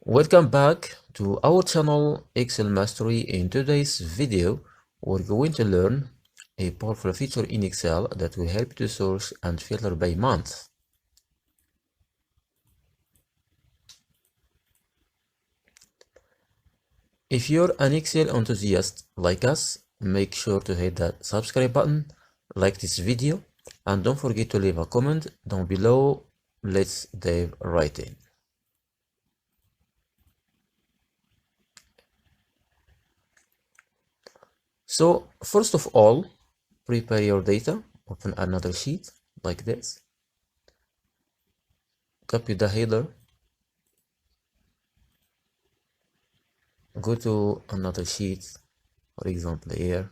Welcome back to our channel Excel Mastery. In today's video, we're going to learn a powerful feature in Excel that will help you to search and filter by month. If you're an Excel enthusiast like us, make sure to hit that subscribe button, like this video, and don't forget to leave a comment down below. Let's dive right in. So first of all, prepare your data, open another sheet like this, copy the header, go to another sheet, for example here,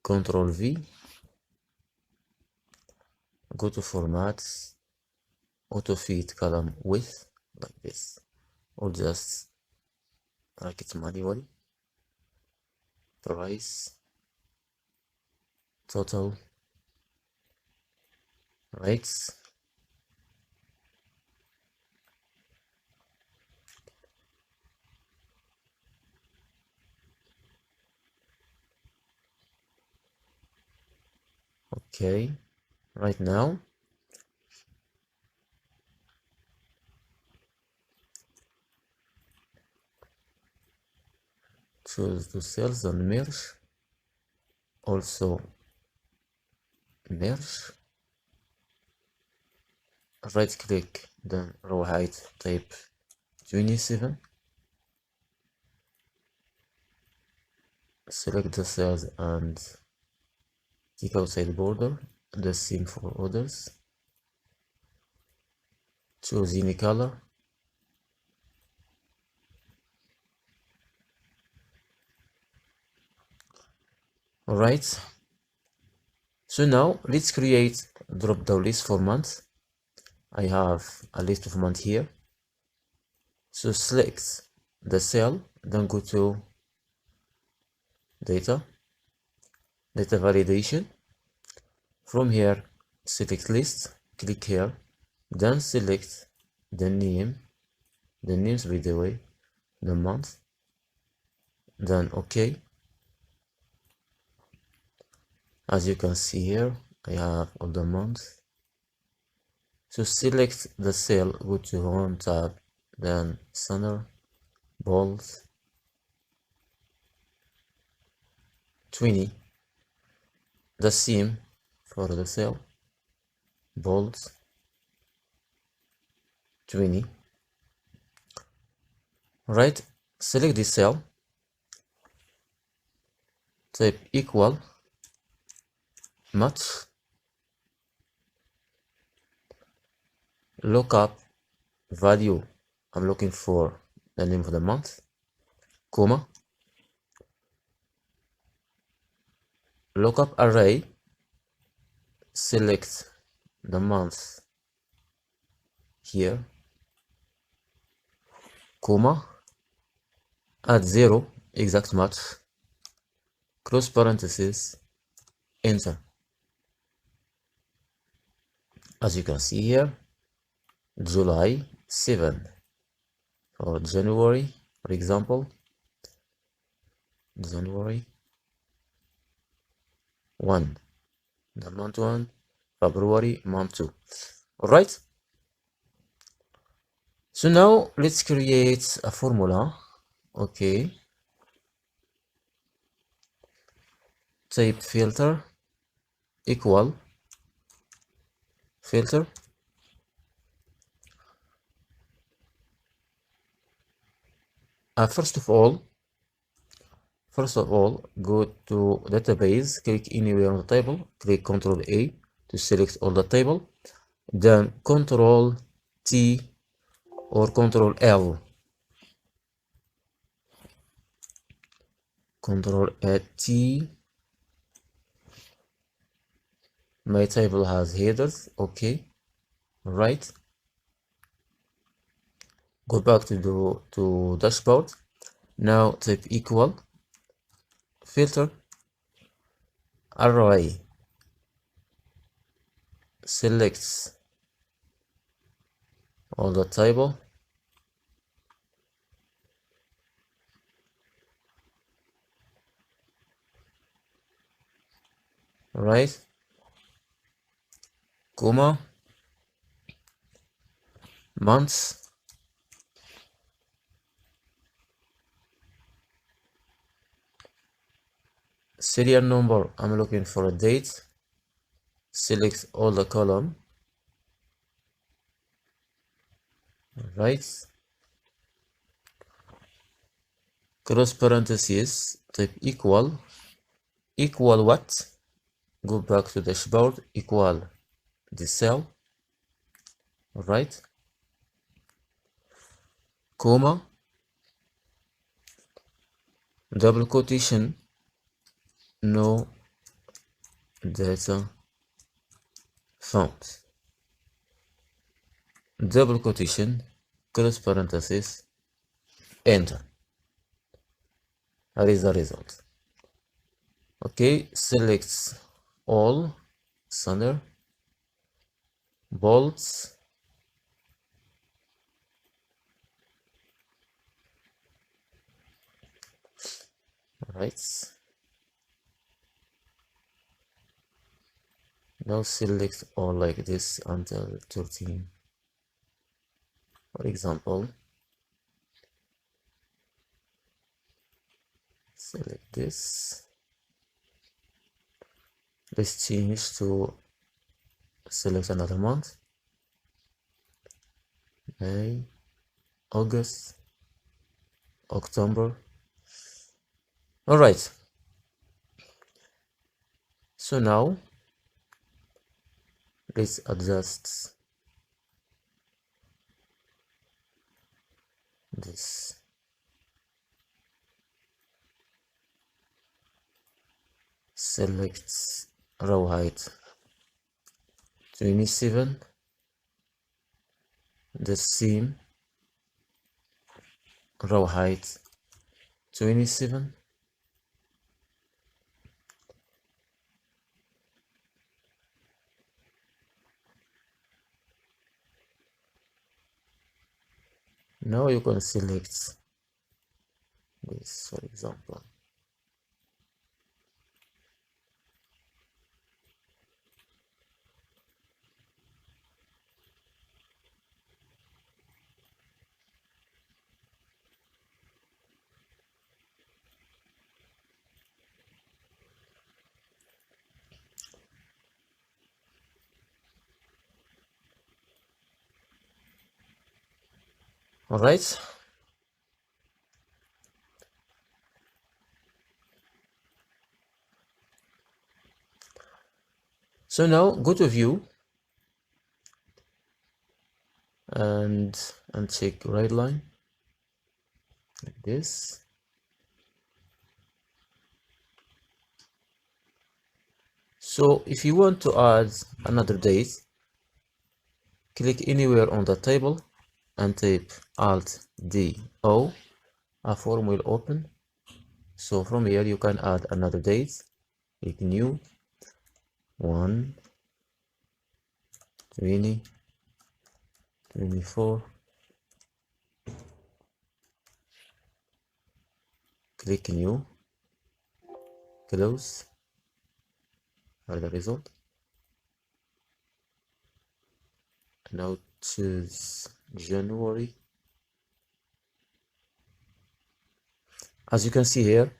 Ctrl V, go to format, auto fit column width like this, or just write it manually, price, total, rates, okay. Right now choose the cells and merge, also merge, right click, then row height type 27, select the cells and take outside border, the same for others, choose any color, alright. So now let's create drop down list for month. I have a list of months here, so select the cell, then go to data validation. From here select list, click here, then select the names by the way, the month, then OK. As you can see here, I have all the months. So select the cell, go to Home tab, then center, bold, 20, the same for the cell, bold, 20. Right, select this cell, type equal, match, lookup value, I'm looking for the name of the month, comma, lookup array, select the month here, comma, add 0, exact match, close parenthesis, enter. As you can see here, July 7, or January, for example, January 1, the month 1, February month 2. Alright, so now let's create a formula. Okay, type filter equal filter, first of all, go to database, click anywhere on the table, click Ctrl A to select all the table, then Ctrl T or Ctrl L, Ctrl T. My table has headers. Okay, right. Go back to dashboard. Now type equal filter array, select all the table, All right, comma, months, serial number, I'm looking for a date, select all the column, right, cross parentheses, type equal what, go back to dashboard, equal the cell, right, comma, double quotation, no data found, double quotation, close parenthesis, enter. That is the result. Okay, select all, center, bolts, right. Now select all like this until 13. For example, select this. Let's change to select another month. May, August, October. All right. So now let's adjust this. Select row height 27, the seam row height 27, now you can select this, for example. All right. So now go to view and check right line like this. So if you want to add another date, click anywhere on the table and type Alt D O. A form will open. So from here you can add another date. Click new 1 20 24. Click new, close. Are the result. Now choose January. As you can see here,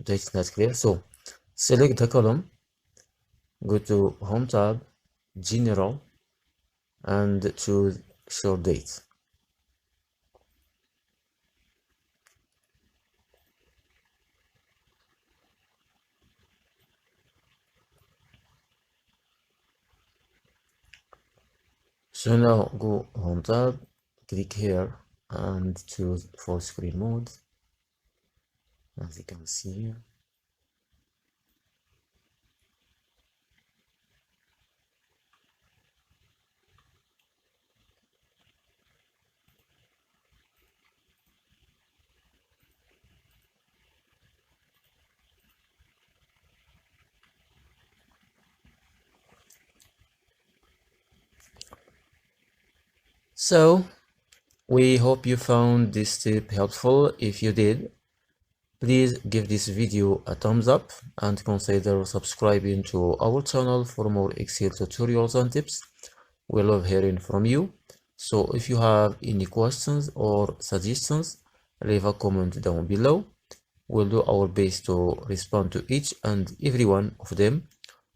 date is not clear. So select the column, go to Home tab, General, and choose Show Date. So now go Home tab, click here, and choose full screen mode. As you can see here. So we hope you found this tip helpful. If you did, Please give this video a thumbs up and consider subscribing to our channel for more Excel tutorials and tips. We love hearing from you. So if you have any questions or suggestions, leave a comment down below. We'll do our best to respond to each and every one of them.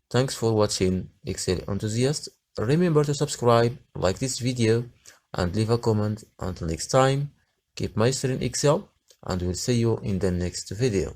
Thanks for watching, Excel enthusiasts. Remember to subscribe, like this video, and leave a comment. Until next time, keep mastering Excel, and we'll see you in the next video.